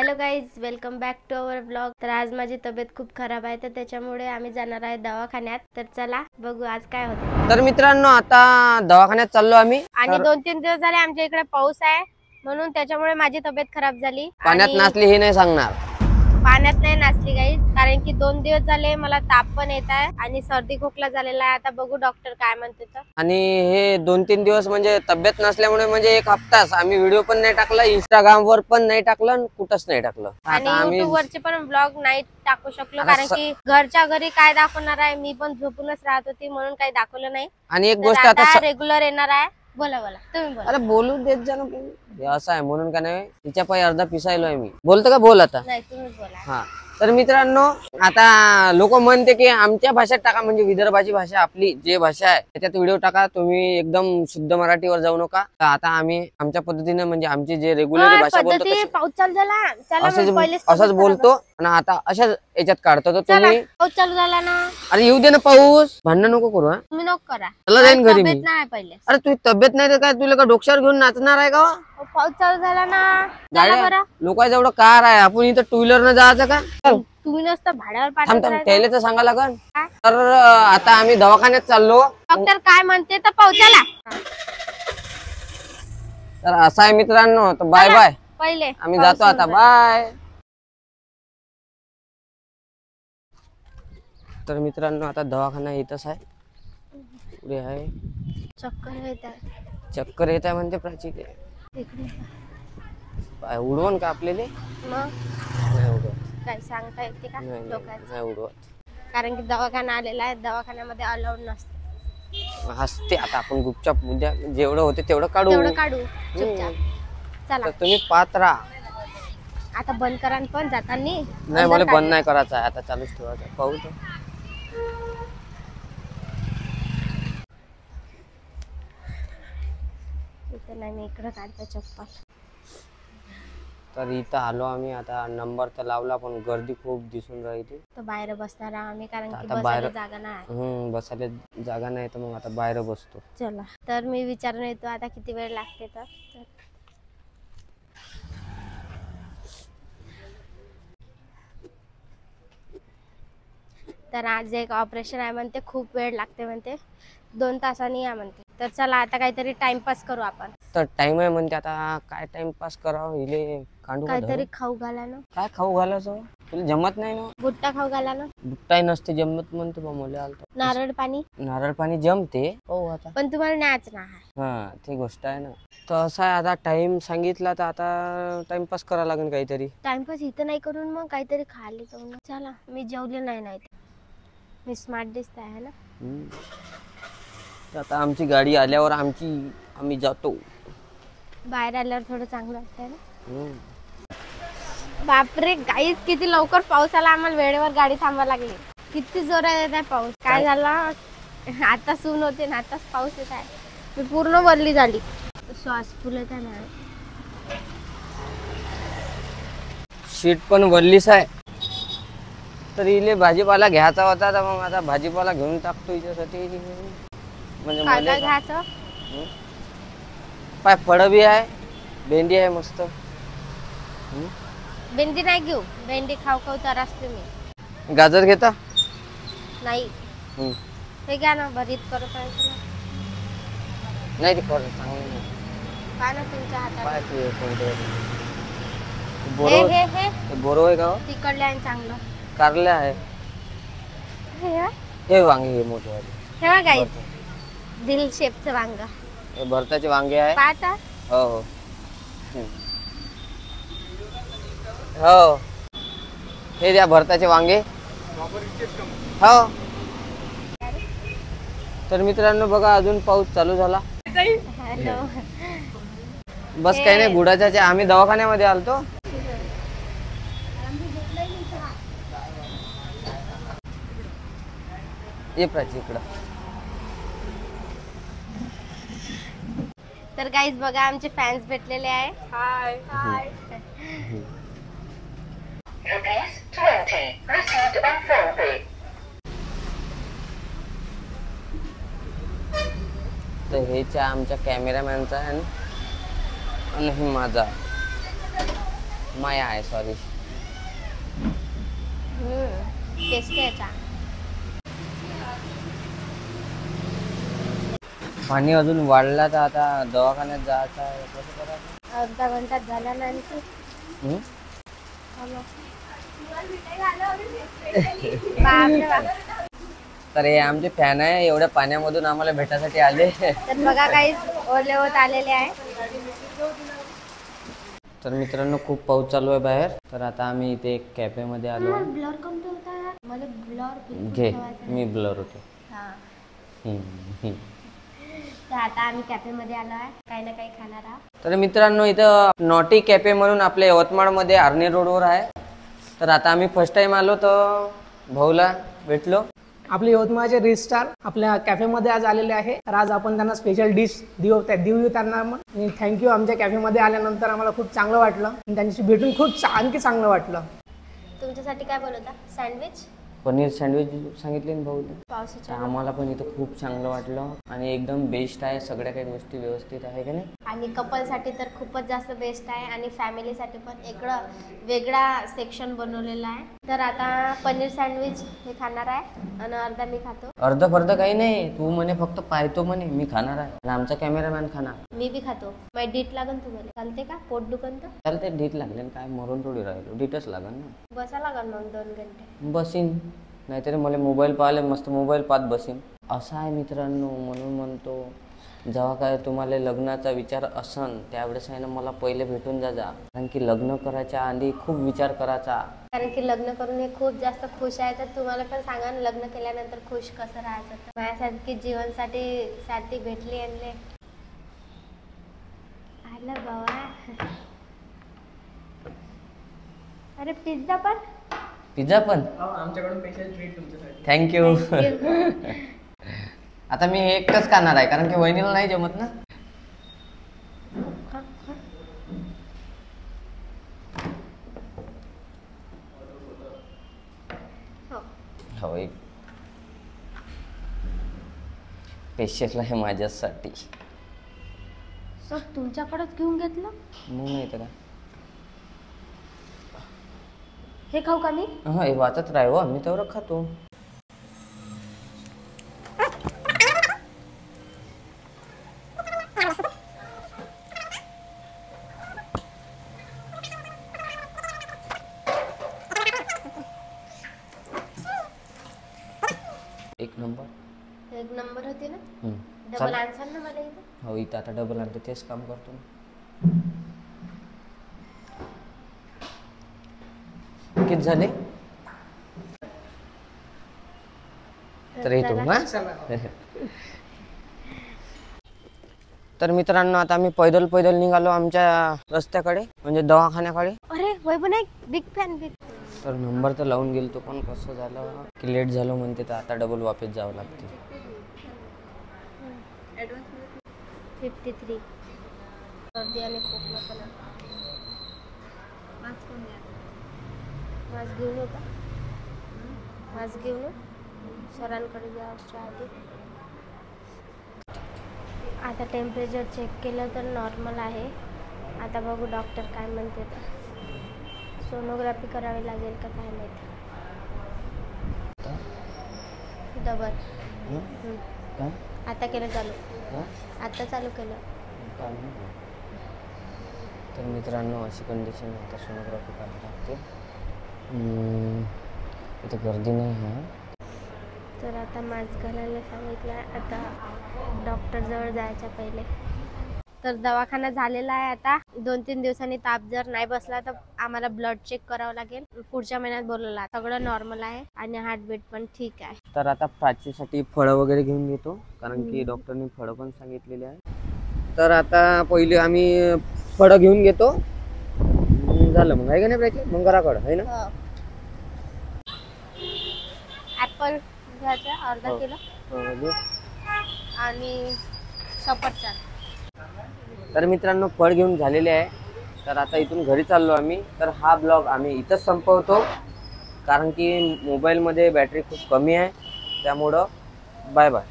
Hello guys, welcome back to our blog. तर आज माझी तब्येत खूप खराब आहे, तर त्याच्यामुळे आम्ही जाणार आहे दवाखान्यात। तर चला बघू आज काय होतं। तर मित्रांनो, आता दवाखान्यात चाललो आम्ही। आणि 2-3 दिवस झाले आमच्या इकडे पाऊस आहे, म्हणून त्याच्यामुळे माझी तब्येत खराब झाली। पाण्यात नाचली हे नाही सांगणार, पाण्यात नाही नाचली गाईज, कारण की 2 दिवस झाले मला ताप पण येत आहे आणि सर्दी खोकला झालेला आहे। आता बघू डॉक्टर काय म्हणते तर। आणि हे 2-3 दिवस म्हणजे तब्येत नसल्यामुळे म्हणजे एक हप्ताच आम्ही व्हिडिओ पण नाही टाकला, इंस्टाग्राम वर पण नाही टाकलं, कुठंच नाही टाकलं। आणि युट्यूब वरचे पण ब्लॉग नाही टाकू शकलो, कारण की घरच्या घरी काय दाखवणार आहे, मी पण झोपूनच राहत होती म्हणून काही दाखवलं नाही। आणि एक गोष्ट आता रेग्युलर येणार आहे। बोला बोला, तुम्ही बोला। अरे बोलू देत जा ना, हे असं आहे म्हणून का नाही, तिच्या पायी अर्धा पिसायलोय मी। बोलतो का? बोल आता। नाही, तुम्ही बोला। हा, तर मित्रांनो, आता लोक म्हणते की आमच्या भाषेत टाका, म्हणजे विदर्भाची भाषा आपली जे भाषा आहे त्याच्यात व्हिडिओ टाका, तुम्ही एकदम शुद्ध मराठीवर जाऊ नका। तर आता आम्ही आमच्या पद्धतीने, म्हणजे आमची जे रेग्युलर भाषा बोलतो पाऊस चालू झाला, असंच बोलतो आणि आता अशाच याच्यात काढतो। तर तुम्ही पाऊस चालू झाला ना, अरे येऊ दे ना पाऊस, भांडण नको करू। तुम्ही नको करा, चला जाईन घरी मी। नाही पहिले। अरे तुझी तब्येत नाही तर काय, तुला का डोक्यावर घेऊन नाचणार आहे का? पाऊस चालू झाला ना, गाड्या लोकांचं एवढं कार आहे, आपण इथं टू व्हीलर न जायचं का? तुम्ही नसतं भाड्यावर थांब पाठवत त्याला तर सांगा लागन। तर आता आम्ही दवाखान्यात चाललो। डॉक्टर काय म्हणते तर पावसाला। तर असं आहे मित्रांनो, तर बाय बाय, पहिले आम्ही जातो आता, बाय। तर मित्रांनो, आता दवाखाना इथंच आहे, पुढे आहे। चक्कर येत आहे, चक्कर येत आहे म्हणते प्राची, उडवून का आपल्याला? नाही उडवत, काय सांगता येते का लोकांचं? नाही उडवत, कारण की दवाखाना आलेला आहे, दवाखान्यामध्ये अलाउड नसते। हसते, आता आपण गुपचाप उद्या जेवढं होते तेवढं काढू चुपचाप। चला, तर तुम्ही पाहत राहा। आता बंद करा पण जाताना नाही, मला बंद नाही करायचं आहे, आता चालूच ठेवायचं। पाहू तर इथे नाही, मी इकडे काढते चप्पल। तर इथं आलो आम्ही, आता नंबर तर लावला पण गर्दी खूप दिसून राहिली। तर बाहेर बसणार आम्ही, कारण की बसायला जागा नाही। बसायला जागा नाही, तर मग आता बाहेर बसतो। चला, तर मी विचारून येतो आता किती वेळ लागते तर आज एक ऑपरेशन आहे म्हणते, खूप वेळ लागते म्हणते, 2 तासांनी या म्हणते। तर चला आता काहीतरी टाइमपास करू आपण। तर टाइम आहे म्हणते, आता काय टाइमपास करावं, हिले कांडू काहीतरी खाऊ घाला ना। काय खाऊ घालायचं? तुला जमत नाही ना? भुट्टा खाऊ घाला ना। भुट्टाही नसते जमत म्हणते बा मला। नारळ पाणी जमते हो आता, पण तुम्हाला नाच ना। हा, ती गोष्ट आहे ना। तर असं आहे, आता टाइम सांगितला तर आता टाइमपास करावं लागेल काहीतरी। टाइमपास इथं नाही करून मग काहीतरी खायला जाऊ ना। चला, मी जेवले नाही, मी स्मार्ट दिसत आहे ना। आता आमची गाडी आल्यावर आम्ही जातो। बाहेर आल्यावर थोडं चांगलं वाटतंय ना। बापरे गाईस, किती लवकर पाऊस आला, आम्हाला वेळेवर गाडी थांबावी लागली। किती जोरात येत आहे पाऊस, काय झाला आता सून होते ना, आताच पाऊस येत आहे, मी पूर्ण वरली झाली, श्वास फुलत आहे ना। शीट पण वरलीच आहे। तर इले भाजीपाला घ्यायचा होता, तर मग आता भाजीपाला घेऊन टाकतो हिच्यासाठी। म्हणजे काय घ्यायचं? पाय फळ बी आहे, भेंडी आहे मस्त। भेंडी नाही घेऊ, भेंडी खाऊ तर असते मी। गाजर घेता? नाही, हे घ्या ना, भरीत करू पाहिजे ना। नाही, ते चांगलं नाही, काय ना तुमच्या हातात। बोरो आहे का? तिकडले आहे चांगलं, कारले आहे, हे वांगे हे मोठे वाले, हे बघा दिल शेपचं वांग, हे भरताचे वांगे आहे। पाहता? हो हो, हे द्या भरताचे वांगे। हो, तर मित्रांनो बघा, अजून पाऊस चालू झाला। बस काही नाही, गुडाच्या आम्ही दवाखान्यामध्ये आलतो। ये प्राची इकडं। तर गाईज बघा, आमचे फॅन्स भेटलेले आहे। हाय हाय। तर हेच्या आमच्या कॅमेरामॅनचा आहे आणि माझा। माया आहे सॉरी. टेस्टी आहे चहा. पाणी अजून वाढला तर आता दवाखान्यात जायचं आहे. कसं करायचं? अर्धा घंटात झाला ना आणखी. बापरे बाप. तर हे आमचे फॅन आहे, एवढ्या पाण्यामधून आम्हाला भेटायसाठी आले. तर बघा काही ओले होत आलेले आहे. तर मित्रांनो खूप पाऊस चालू आहे बाहेर. तर आता आम्ही इथे एक कॅफे मध्ये आलो. ब्लर कमी होता मला. ब्लर घे, मी ब्लर होतो. तर आता आम्ही कॅफे मध्ये आलो आहे, काही ना काही खाणार आहोत. तर मित्रांनो इथं नॉटी कॅफे म्हणून आपल्या यवतमाळ मध्ये आर्ने रोडवर आहे. तर आता आम्ही फर्स्ट टाइम आलो तर भाऊला भेटलो. आपले यवतमाळचे रिस्टार आपल्या कॅफेमध्ये आज आलेले आहे. तर आज आपण त्यांना स्पेशल डिश देऊ त्यांना. मग थँक्यू. आमच्या कॅफेमध्ये आल्यानंतर आम्हाला खूप चांगलं वाटलं आणि त्यांच्याशी भेटून खूप आणखी चांगलं वाटलं. तुमच्यासाठी काय बोलवता? सँडविच, पनीर सँडविच सांगितले ना भाऊला. पावसाच्या आम्हाला पण इथं खूप चांगलं वाटलं आणि एकदम बेस्ट आहे. सगळ्या काही गोष्टी व्यवस्थित आहे का नाही. आणि कपलसाठी तर खूपच जास्त बेस्ट आहे आणि फॅमिलीसाठी पण इकडं वेगळा सेक्शन बनवलेला आहे. तर आता पनीर सँडविच हे खाणार आहे आणि अर्धा मी खातो. अर्ध फर्ध काही नाही, तू म्हणे फक्त पाहतो म्हणे, मी खाणार आहे आणि आमचा कॅमेरामॅन खाणार. मी बी खातो. माझी डीट लागन तुम्हाला. चालते का? पोट दुखन तर चालते. डीट लागले काय, मरून थोडी राहिलो. डीटच लागल ना. बसा लागन मग 2 घंटे. बसीन, नाहीतरी मला मोबाईल पाहिले मस्त मोबाईल पाहत बसीन. असं आहे मित्रांनो. म्हणून म्हणतो जेव्हा काय तुम्हाला लग्नाचा विचार असन त्यावेळेस आहे ना मला पहिले भेटून जा. कारण की लग्न करायच्या आधी खूप विचार करायचा. कारण की लग्न करून हे खूप जास्त खुश आहे. तर तुम्हाला पण सांगा ना लग्न केल्यानंतर खुश कसं राहायचं. तर माझ्यासारखी जीवनसाठी भेटली आणले. आलं बाबा. अरे पिझ्झा पण. पिझ्झा पण आमच्याकडून स्पेशल ट्रीट तुमच्यासाठी. थँक्यू. आता मी हे एकटंच खाणार आहे कारण की वहिनीला नाही जमत ना. हो एक स्पेशल आहे माझ्यासाठी. सर तुमच्याकडेच घेऊन घेतलं. मग नाही तर हे खाऊ का मी? हे वाचत राह हो, मी तेवढं खातो. एक नंबर होती ना. डबल चालेल. आन्सर ना मला इथं. हो इथं आता डबल आणते, तेच काम करतो. किती झाले? तर येतो ना. तर मित्रांनो आता आम्ही पैदल निघालो आमच्या रस्त्याकडे म्हणजे दवाखान्याकडे. अरे वैभव नाही बिग फॅन. तर नंबर तर लावून गेलो तो पण कसं झालं की लेट झालो म्हणते तर आता डबल वापस जावं लागते. 53 सर्दी आणि खोकला पण. मास्क घेऊन येऊ का? मास्क घेऊन येऊ सरांकडे जायच्या आधी. आता टेम्परेचर चेक केलं तर नॉर्मल आहे. आता बघू डॉक्टर काय म्हणते. तर सोनोग्राफी करावी लागेल का काय माहिती. डबल आता केलं चालू. आता चालू केलं. तर मित्रांनो अशी कंडिशन आता सोनोग्राफी करावी लागते. इथे गर्दी नाही आहे. तर आता मास्क घालायला सांगितलं. आता डॉक्टरजवळ जायच्या पहिले. तर दवाखाना झालेला आहे. आता 2-3 दिवसांनी ताप जर नाही बसला तर आम्हाला ब्लड चेक करावं लागेल. पुढच्या महिन्यात बोलवला. सगळं नॉर्मल आहे आणि हार्टबीट पण ठीक आहे. तर आता प्राचीसाठी फळं वगैरे घेऊन घेतो कारण की डॉक्टरनी फळं पण सांगितलेली आहे. तर आता पहिले आम्ही फळं घेऊन घेतो. झालं मग आहे का नाही प्राची मग घराकडं आहे ना. ऍपल घ्यायचा अर्धा किलो आणि सफरचंद. तर मित्रांनो फळ घेऊन झालेले आहे. तर आता इथून घरी चाललो आम्ही. तर हा ब्लॉग आम्ही इथंच संपवतो कारण की मोबाईलमध्ये बॅटरी खूप कमी आहे. त्यामुळं बाय बाय.